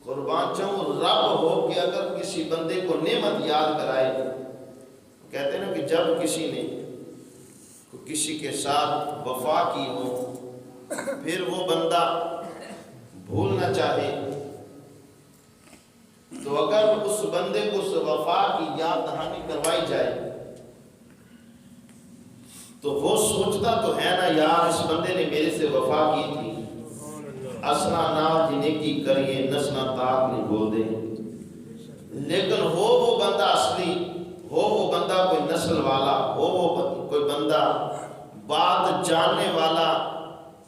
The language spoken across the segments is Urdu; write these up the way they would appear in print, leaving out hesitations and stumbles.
قربان جاؤں رب ہو کہ اگر کسی بندے کو نعمت یاد کرائے، کہتے ہیں نا کہ جب کسی نے کسی کے ساتھ وفا کی ہو پھر وہ بندہ بھولنا چاہے، تو اگر اس بندے کو اس وفا کی یاد دہانی کروائی جائے تو وہ سوچتا تو ہے نا یار اس بندے نے میرے سے وفا کی تھی، اسنا نات نیکی کریے نسنا تاک نہیں بول دے، لیکن ہو وہ بندہ اصلی، ہو وہ بندہ کوئی نسل والا، ہو وہ کوئی بندہ بات جاننے والا،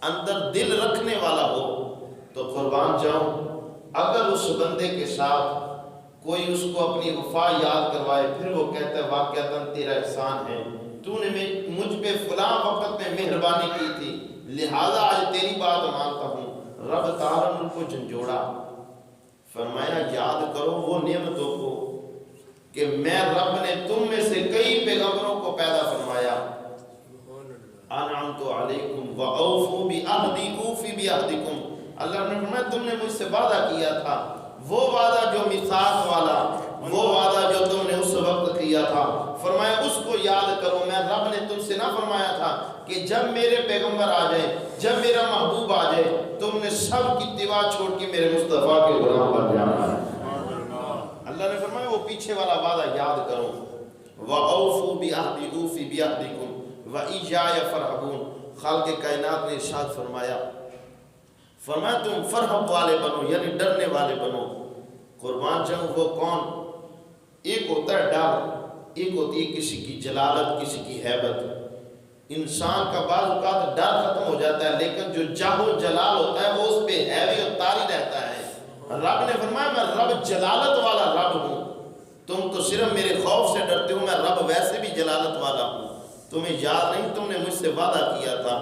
اندر دل رکھنے والا ہو، تو قربان جاؤں اگر اس بندے کے ساتھ کوئی اس کو اپنی وفا یاد کروائے پھر وہ کہتا ہے واقعتاً تیرا احسان ہے، تو نے مجھ پہ فلاں وقت میں مہربانی کی تھی لہذا آج تیری بات مانتا ہوں۔ رب تعالیٰ نے ان کو جھنجھوڑا، فرمایا یاد کرو وہ نعمتوں کو کہ میں رب نے تم میں سے کئی پیغمبروں کو پیدا فرمایا، انعمت علیکم واوفوا بعہدی اوفی بعہدکم، اللہ نے فرمایا تم نے مجھ سے وعدہ کیا تھا، وہ وعدہ جو میثاق والا، وہ وعدہ جو تم نے اس وقت کیا تھا، فرمایا اس کو یاد کرو۔ میں رب نے تم سے نہ فرمایا تھا کہ جب میرے پیغمبر آ جائے، جب میرا محبوب آ جائے تم نے سب کی اتباع چھوڑ کے میرے مصطفیٰ کے غلام بن جانا ہے؟ اللہ نے فرمایا وہ پیچھے والا وعدہ یاد کرو، وَأَوْفُوا بِعَهْدِي أُوفِ بِعَهْدِكُمْ وَإِيَّايَ فَارْهَبُونِ۔ خالق کائنات نے ارشاد فرمایا تم فرحب والے بنو، یعنی ڈرنے والے بنو۔ قربان جاؤں وہ کون؟ ایک ہوتا ہے ڈر، ایک ہوتی ہے کسی کی جلالت، کسی کی ہیبت۔ انسان کا بعض اوقات ڈر ختم ہو جاتا ہے لیکن جو جاہ و جلال ہوتا ہے وہ اس پہ ہیوی اور طاری رہتا ہے۔ رب نے فرمایا میں رب جلالت والا رب ہوں، تم تو صرف میرے خوف سے ڈرتے ہو، میں رب ویسے بھی جلالت والا ہوں۔ تمہیں یاد نہیں تم نے مجھ سے وعدہ کیا تھا،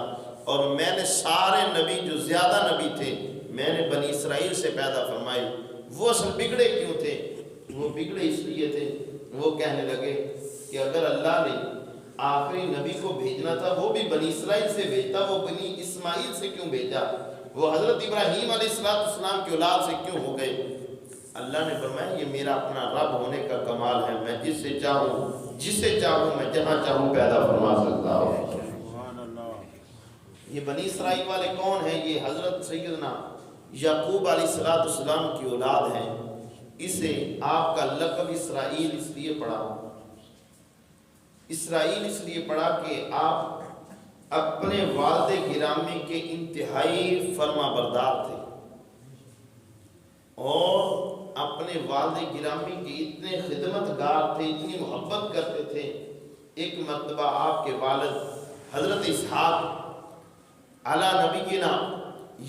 اور میں نے سارے نبی جو زیادہ نبی تھے میں نے بنی اسرائیل سے پیدا فرمائی۔ وہ اصل بگڑے کیوں تھے؟ وہ بگڑے اس لیے تھے وہ کہنے لگے کہ اگر اللہ نے آخری نبی کو بھیجنا تھا وہ بھی بنی اسرائیل سے بھیجتا، وہ بنی اسماعیل سے کیوں بھیجا؟ وہ حضرت ابراہیم علیہ السلام کی اولاد سے کیوں ہو گئے؟ اللہ نے فرمایا یہ میرا اپنا رب ہونے کا کمال ہے، میں جسے چاہوں میں جہاں چاہوں پیدا فرما سکتا ہوں۔ یہ بنی اسرائیل والے کون ہیں؟ یہ حضرت سیدنا یعقوب علیہ السلام کی اولاد ہیں۔ اسے آپ کا لقب اسرائیل اس لیے پڑا، اسرائیل اس لیے پڑھا کہ آپ اپنے والد گرامی کے انتہائی فرما بردار تھے اور اپنے والد گرامی کے اتنے خدمت گار تھے، اتنی محبت کرتے تھے۔ ایک مرتبہ آپ کے والد حضرت اسحاق علی نبینا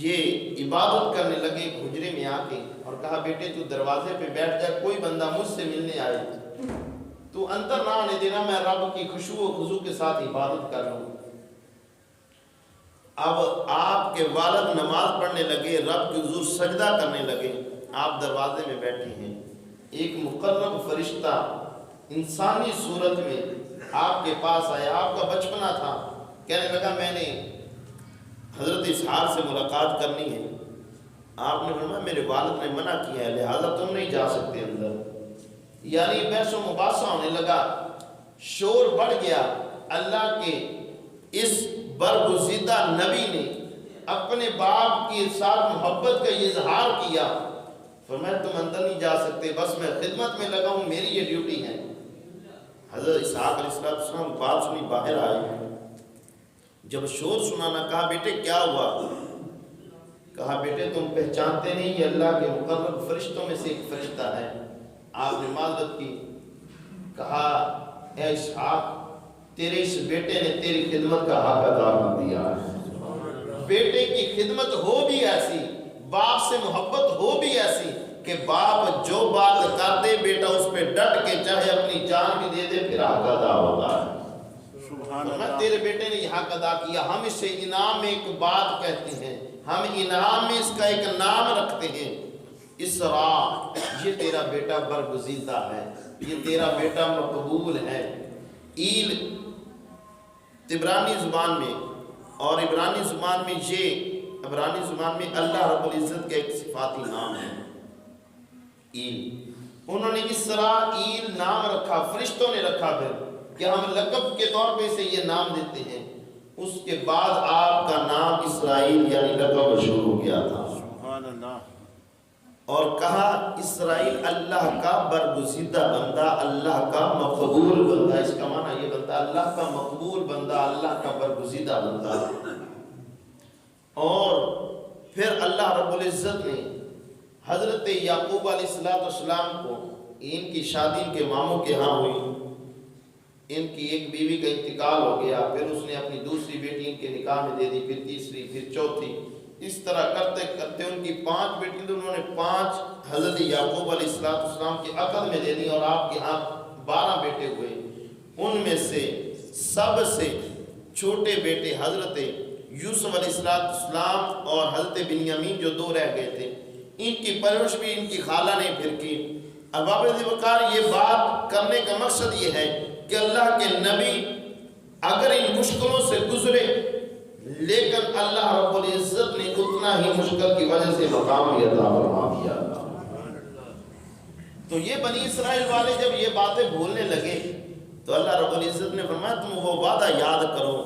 یہ عبادت کرنے لگے حجرے میں آ کے، اور کہا بیٹے تو دروازے پہ بیٹھ جا، کوئی بندہ مجھ سے ملنے آئے تو اندر نہ آنے دینا، میں رب کی خشوع و خضوع کے ساتھ عبادت کر لوں۔ اب آپ کے والد نماز پڑھنے لگے، رب کے حضور سجدہ کرنے لگے، آپ دروازے میں بیٹھے ہیں، ایک مقرب فرشتہ انسانی صورت میں آپ کے پاس آیا، آپ کا بچپنا تھا، کہنے لگا میں نے حضرت اسحاق سے ملاقات کرنی ہے۔ آپ نے فرمایا میرے والد نے منع کیا ہے لہذا تم نہیں جا سکتے اندر۔ یعنی بحث و مباحثہ ہونے لگا، شور بڑھ گیا۔ اللہ کے اس برگزیدہ نبی نے اپنے باپ کے ساتھ محبت کا اظہار کیا، فرمایا تم اندر نہیں جا سکتے، بس میں خدمت میں لگا ہوں، میری یہ ڈیوٹی ہے۔ حضرت اسحاق علیہ السلام بات سنی باہر آئے، جب شور سنانا کہا بیٹے کیا ہوا؟ کہا بیٹے تم پہچانتے نہیں یہ اللہ کے مقرب فرشتوں میں سے ایک فرشتہ ہے۔ آپ نے معذرت کی، کہا اے اسحاق تیرے اس بیٹے نے تیری خدمت کا حق ادا کر دیا ہے۔ بیٹے کی خدمت ہو بھی ایسی، باپ سے محبت ہو بھی ایسی کہ باپ جو بات کر دے بیٹا اس پہ ڈٹ کے چاہے اپنی جان بھی دے دے پھر حق ادا ہوتا ہے۔ تیرے بیٹے نے یہ حق ادا کیا، ہم اسے انعام میں ایک بات کہتے ہیں، ہم انعام میں اس کا ایک نام رکھتے ہیں، اسراء، یہ تیرا بیٹا برگزیدہ ہے، یہ تیرا بیٹا مقبول ہے۔ ایل تبرانی زبان میں اور عبرانی زبان میں یہ عبرانی زبان میں اللہ رب العزت کا ایک صفاتی نام ہے۔ انہوں نے اسرائیل نام رکھا، فرشتوں نے رکھا پھر کہ ہم لقب کے طور پہ اسے یہ نام دیتے ہیں۔ اس کے بعد آپ کا نام اسرائیل یعنی لقب مشہور ہو گیا تھا۔ سبحان اللہ۔ اور کہا اسرائیل اللہ کا برگزیدہ بندہ، اللہ کا مقبول بندہ، اس کا معنی یہ بندہ اللہ کا مقبول بندہ، اللہ کا برگزیدہ بندہ۔ اور پھر اللہ رب العزت نے حضرت یعقوب علیہ السلام کو، ان کی شادی ان کے ماموں کے ہاں ہوئی، ان کی ایک بیوی کا انتقال ہو گیا، پھر اس نے اپنی دوسری بیٹی ان کے نکاح میں دے دی، پھر تیسری، پھر چوتھی، اس طرح کرتے کرتے ان کی 5 بیٹی تو انہوں نے 5 حضرت یعقوب علیہ السلام کے عقد میں دے دی، اور آپ کے ہاں 12 بیٹے ہوئے۔ ان میں سے سب سے چھوٹے بیٹے حضرت یوسف علیہ السلام اور حضرت بنیامین جو 2 رہ گئے تھے، ان کی پرورش بھی ان کی خالہ نے پھر کی۔ اب وقار یہ بات کرنے کا مقصد یہ ہے کہ اللہ کے نبی اگر ان مشکلوں سے گزرے، لیکن اللہ رب العزت نے اتنا ہی مشکل کی وجہ سے مقام بھی عطا فرما دیا۔ تو یہ بنی اسرائیل والے جب یہ باتیں بھولنے لگے تو اللہ رب العزت نے فرمایا تم وہ وعدہ یاد کرو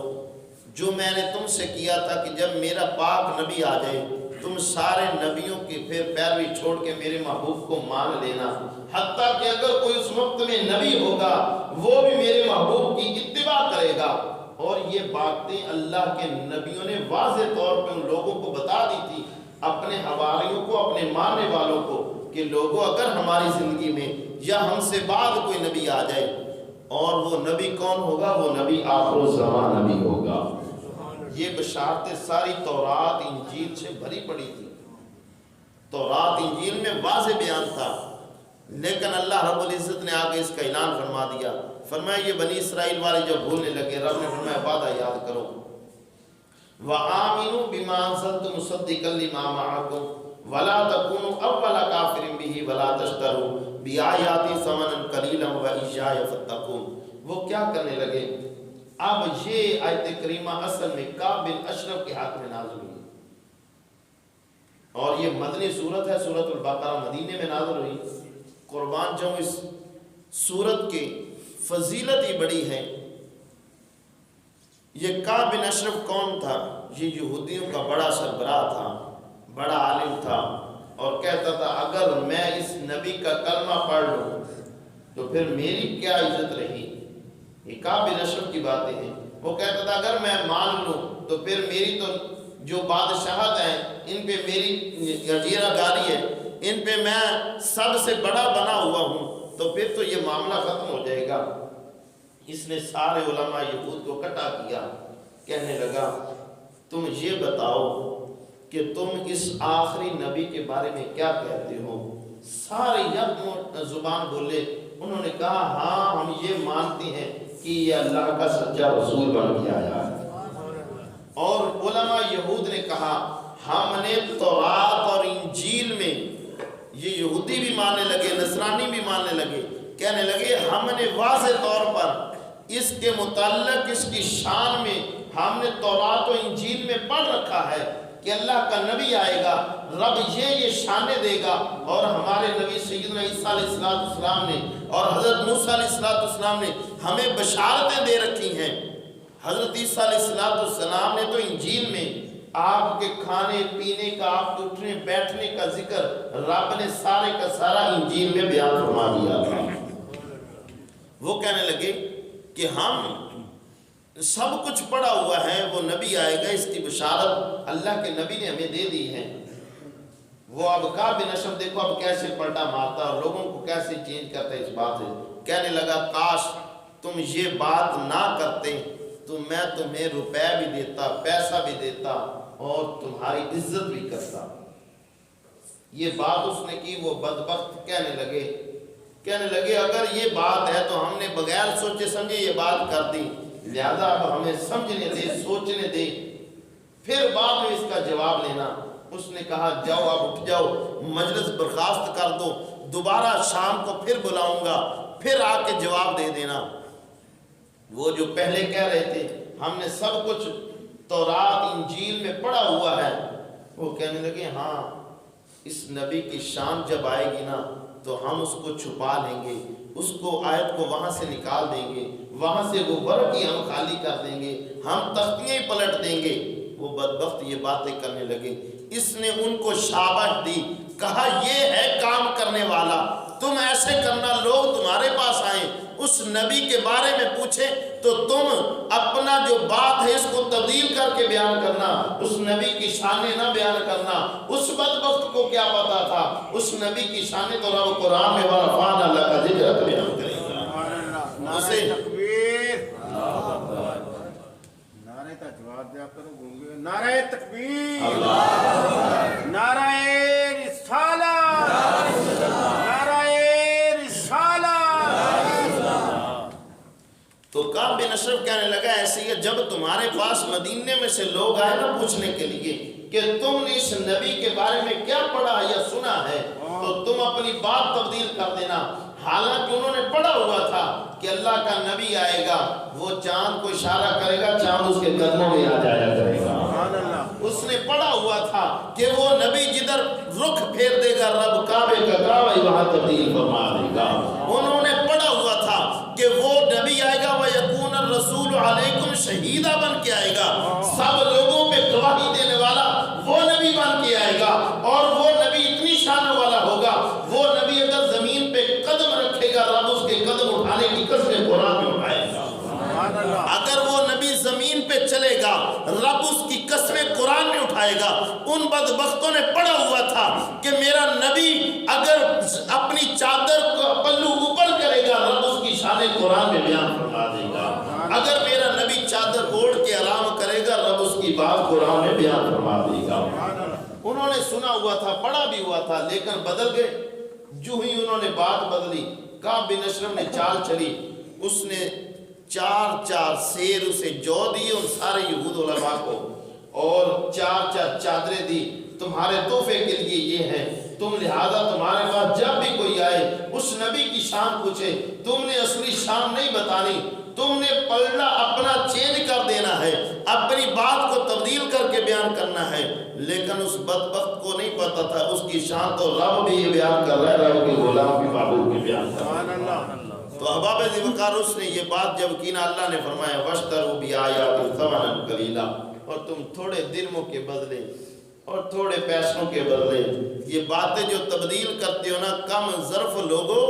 جو میں نے تم سے کیا تھا کہ جب میرا پاک نبی آ جائے تم سارے نبیوں کی پھر پیروی چھوڑ کے میرے محبوب کو مان لینا، حتیٰ کہ اگر کوئی اس وقت میں نبی ہوگا وہ بھی میرے محبوب کی اتباع کرے گا۔ اور یہ باتیں اللہ کے نبیوں نے واضح طور پہ ان لوگوں کو بتا دی تھی، اپنے حواریوں کو، اپنے ماننے والوں کو، کہ لوگوں اگر ہماری زندگی میں یا ہم سے بعد کوئی نبی آ جائے، اور وہ نبی کون ہوگا؟ وہ نبی آخر الزمان نبی ہوگا۔ یہ بشارتیں ساری تورات انجیل سے بھری پڑی تھی، تورات انجیل میں واضح بیان تھا، لیکن اللہ رب العزت نے آگے اس کا اعلان فرما دیا۔ فرمایا یہ بنی اسرائیل والے جب بھولنے لگے، رب نے فرمایا وعدہ یاد کرو، وَآمِنُوا بِمَا أَنزَلْتُ مُصَدِّقًا لِمَا مَعَكُمْ وَلَا تَكُونُوا أَوَّلَ كَافِرٍ بِهِ وَلَا تَشْتَرُوا بِآيَاتِي ثَمَنًا قَلِيلًا وَإِيَّايَ فَاتَّقُونِ۔ وہ کیا کرنے لگے؟ اب یہ آیت کریمہ اصل میں کعب بن اشرف کے حق میں نازل ہوئی، اور یہ مدنی صورت ہے، سورۃ البقرہ مدینے میں نازل ہوئی۔ قربان جاؤں اس سورت کی فضیلت ہی بڑی ہے۔ یہ کعب بن اشرف کون تھا؟ یہ یہودیوں کا بڑا سربراہ تھا، بڑا عالم تھا، اور کہتا تھا اگر میں اس نبی کا کلمہ پڑھ لوں تو پھر میری کیا عزت رہی۔ یہ کعب بن اشرف کی باتیں ہیں۔ وہ کہتا تھا اگر میں مان لوں تو پھر میری تو جو بادشاہت ہیں ان پہ میری اجیرہ گاری ہے، ان پہ میں سب سے بڑا بنا ہوا ہوں، تو پھر تو یہ معاملہ ختم ہو جائے گا۔ اس نے سارے علماء یہود کو اکٹھا کیا، کہنے لگا تم یہ بتاؤ کہ تم اس آخری نبی کے بارے میں کیا کہتے ہو؟ سارے یک زبان بولے، انہوں نے کہا ہاں ہم یہ مانتے ہیں کہ یہ اللہ کا سچا رسول بن کے آیا ہے۔ اور علماء یہود نے کہا ہم نے تورات اور انجیل میں، یہ یہودی بھی ماننے لگے، نصرانی بھی ماننے لگے، کہنے لگے ہم نے واضح طور پر اس کے متعلق اس کی شان میں ہم نے تورات و انجیل میں پڑھ رکھا ہے کہ اللہ کا نبی آئے گا، رب یہ شانیں دے گا، اور ہمارے نبی سیدنا عیسیٰ علیہ السلام نے اور حضرت موسیٰ علیہ السلام نے ہمیں بشارتیں دے رکھی ہیں۔ حضرت عیسیٰ علیہ السلام نے تو انجیل میں آپ کے کھانے پینے کا، آپ کے اٹھنے بیٹھنے کا ذکر رب نے سارے کا سارا انجیل میں بیان فرما دیا تھا۔ وہ کہنے لگے کہ ہم سب کچھ پڑھا ہوا ہے، وہ نبی آئے گا، اس کی بشارت اللہ کے نبی نے ہمیں دے دی ہے۔ وہ اب کعب بن اشرف دیکھو اب کیسے پلٹا مارتا اور لوگوں کو کیسے چینج کرتا ہے اس بات سے۔ کہنے لگا کاش تم یہ بات نہ کرتے تو میں تمہیں روپے بھی دیتا، پیسہ بھی دیتا، اور تمہاری عزت بھی کرتا۔ یہ بات اس نے کی، وہ بدبخت کہنے لگے اگر یہ بات ہے تو ہم نے بغیر سوچے سمجھے یہ بات کر دی، لہذا اب ہمیں سمجھنے دے، سوچنے دے، پھر بعد میں اس کا جواب لینا۔ اس نے کہا جاؤ اب اٹھ جاؤ، مجلس برخاست کر دو، دوبارہ شام کو پھر بلاؤں گا، پھر آ کے جواب دے دینا۔ وہ جو پہلے کہہ رہے تھے ہم نے سب کچھ تورات انجیل میں پڑھا ہوا ہے، وہ کہنے لگے ہاں اس نبی کی شان جب آئے گی نا تو ہم اس کو چھپا لیں گے، اس کو آیت کو وہاں سے نکال دیں گے، وہاں سے وہ ورق ہی ہم خالی کر دیں گے، ہم تختیاں ہی پلٹ دیں گے۔ وہ بدبخت یہ باتیں کرنے لگے۔ اس نے ان کو شاباش دی، کہا یہ ہے کام کرنے والا، تم ایسے کرنا، لوگ تمہارے پاس آئیں اس نبی کے بارے میں پوچھیں تو تم اپنا جو بات ہے اس کو تبدیل کر کے بیان کرنا، اس نبی کی شانیں نہ بیان کرنا۔ اس بدبخت کو کیا پتا تھا اس نبی کی شانیں تو رب قرآن میں ورفعنا لک ذکرک بیان کرے گا۔ اسے نعرہ تجواد دیا کرو گونگے، نعرہ تکبیر، نعرہ رسالہ، نعرہ رسالہ۔ تو کعب بن اشرف کہنے لگا ایسے ہی جب تمہارے پاس مدینے میں سے لوگ آئے نا پوچھنے کے لیے کہ تم نے اس نبی کے بارے میں کیا پڑھا یا سنا ہے تو تم اپنی بات تبدیل کر دینا۔ حالانکہ انہوں نے پڑھا ہوا تھا کہ اللہ کا نبی آئے گا، وہ چاند کو اشارہ کرے گا، چاند اس کے قدموں میں آ جایا کرے گا۔ اس نے پڑھا ہوا تھا کہ وہ نبی جدھر رخ پھیر دے گا رب کعبے کا کعبہ وہاں تبدیل فرما دے گا۔ انہوں نے پڑھا ہوا تھا کہ وہ نبی آئے گا وَيَكُونَ الرَّسُولُ عَلَيْكُمْ شَهِيدًا بن کے آئے گا، سب لوگوں پہ گواہی دینے والا وہ نبی بن کے آئے گا، اور وہ نبی اتنی شانوں والا ہوگا، وہ نبی اگر زمین پہ قدم رکھے گا رب اس کے قدم اٹھانے کی قسمیں قرآن میں اٹھائے گا۔ اگر وہ نبی زمین پہ چلے گا رب اس کی قسمیں قرآن میں اٹھائے گا۔ ان بدبختوں نے پڑھا ہوا تھا کہ میرا نبی اگر اپنی چادر کو پلو اوپر کرے گا رب اس کی شان قرآن میں بیان فرما دے گا، اگر میرا نبی چادر اوڑھ کے آرام کرے گا رب اس کی بات قرآن میں بیان فرما دے گا۔ انہوں نے سنا ہوا تھا، پڑھا بھی ہوا تھا، لیکن بدل گئے۔ جو ہی انہوں نے بات بدلی، کعب بن اشرف نے چال چلی، اس نے چار سیر اسے جو دی ان سارے یہود علماء کو، اور چار چادریں دی، تمہارے تحفے کے لیے یہ ہے، تم لہذا تمہارے پاس جب بھی کوئی آئے اس نبی کی شان پوچھے، تم نے اصلی شان نہیں بتانی، تم نے پلڑا اپنا چینج کر دینا ہے، اپنی بات کو تبدیل کر کے بیان کرنا ہے۔ لیکن اس بدبخت کو نہیں پتا تھا اس کی شان تو رب بھی یہ بیان کر رہا ہے، رب کے غلام بھی معبود بھی بیان کر رہا ہے۔ تو احباب ذی وقار نے یہ بات جب کی نا، اللہ نے فرمایا وَاشْتَرُوا بِآيَاتِي ثَمَنًا قَلِيلًا، اور تم تھوڑے درموں کے بدلے اور تھوڑے پیسوں کے بدلے یہ باتیں جو تبدیل کرتے ہو نا کم ظرف لوگو،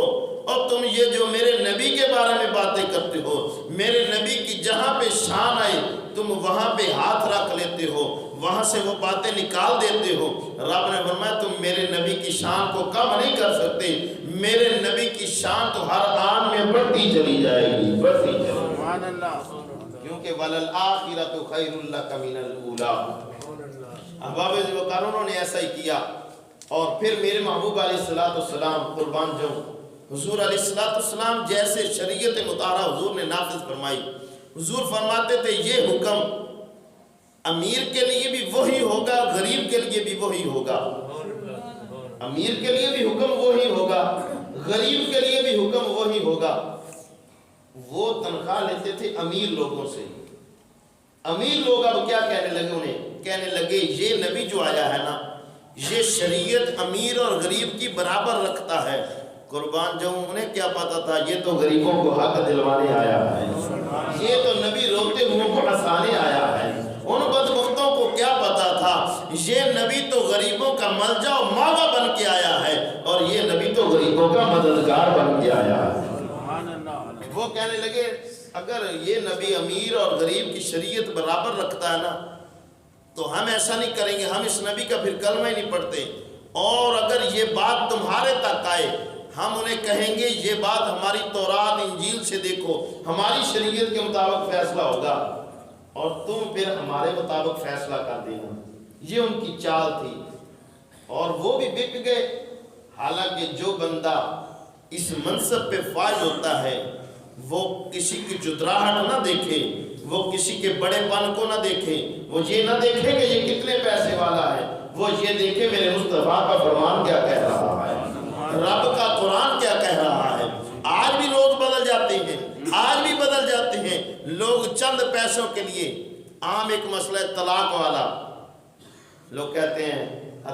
اور تم یہ جو میرے نبی کے بارے میں باتیں کرتے ہو، میرے نبی کی جہاں پہ شان آئے تم وہاں پہ ہاتھ رکھ لیتے ہو، وہاں سے وہ باتیں نکال دیتے ہو۔ رب نے فرمایا تم میرے نبی کی شان کو کم نہیں کر سکتے، میرے نبی کی شان تو ہر آن میں بڑھتی چلی جائے گی، بڑھتی چلی جائے گی، کیونکہ وَلَلْآخِرَةُ خَيْرٌ لَكَ مِنَ الْأُولَىٰ۔ احباب ذی وقار انہوں نے ایسا ہی کیا، اور پھر میرے محبوب علیہ السلام قربان جاؤں، حضور علیہ السلام جیسے شریعت مطہرہ حضور نے نافذ فرمائی، حضور فرماتے تھے یہ حکم امیر کے لیے بھی وہی ہوگا، غریب کے لیے بھی وہی ہوگا، امیر کے لیے بھی حکم وہی ہوگا، غریب کے لیے بھی حکم وہی ہوگا۔ وہ تنخواہ لیتے تھے امیر لوگوں سے، امیر لوگ اب کیا کہنے لگے، انہیں کہنے لگے یہ نبی جو آیا ہے نا یہ شریعت امیر اور غریب کی برابر رکھتا ہے۔ قربان جاؤں انہیں کیا پتا تھا یہ تو غریبوں کو حق دلوانے آیا ہے، یہ تو نبی روتے ہوئے کو ہنسانے آیا ہے۔ ان بدبختوں کو کیا پتا تھا یہ نبی تو غریبوں کا ملجا و ماوا بن کے آیا ہے، اور یہ نبی تو غریبوں کا مددگار بن کے آیا ہے۔ وہ کہنے لگے اگر یہ نبی امیر اور غریب کی شریعت برابر رکھتا ہے نا تو ہم ایسا نہیں کریں گے، ہم اس نبی کا پھر کلمہ ہی نہیں پڑھتے، اور اگر یہ بات تمہارے تک آئے ہم انہیں کہیں گے یہ بات ہماری تورات انجیل سے دیکھو، ہماری شریعت کے مطابق فیصلہ ہوگا اور تم پھر ہمارے مطابق فیصلہ کر دینا۔ یہ ان کی چال تھی، اور وہ بھی بک گئے۔ حالانکہ جو بندہ اس منصب پہ فائز ہوتا ہے وہ کسی کی جدراہٹ نہ دیکھے، وہ کسی کے بڑے پن کو نہ دیکھے، وہ یہ نہ دیکھے کہ یہ کتنے پیسے والا ہے، وہ یہ دیکھے میرے مصطفیٰ کا فرمان کیا کہہ رہا ہے، رب کا قرآن کیا کہہ رہا ہے۔ آج بھی لوگ بدل جاتے ہیں، آج بھی بدل جاتے ہیں لوگ چند پیسوں کے لیے۔ عام ایک مسئلہ ہے طلاق والا، لوگ کہتے ہیں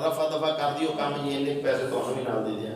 رفع دفع کر دیو کام، یہ پیسے تو ہم ہی نہ دے دیں،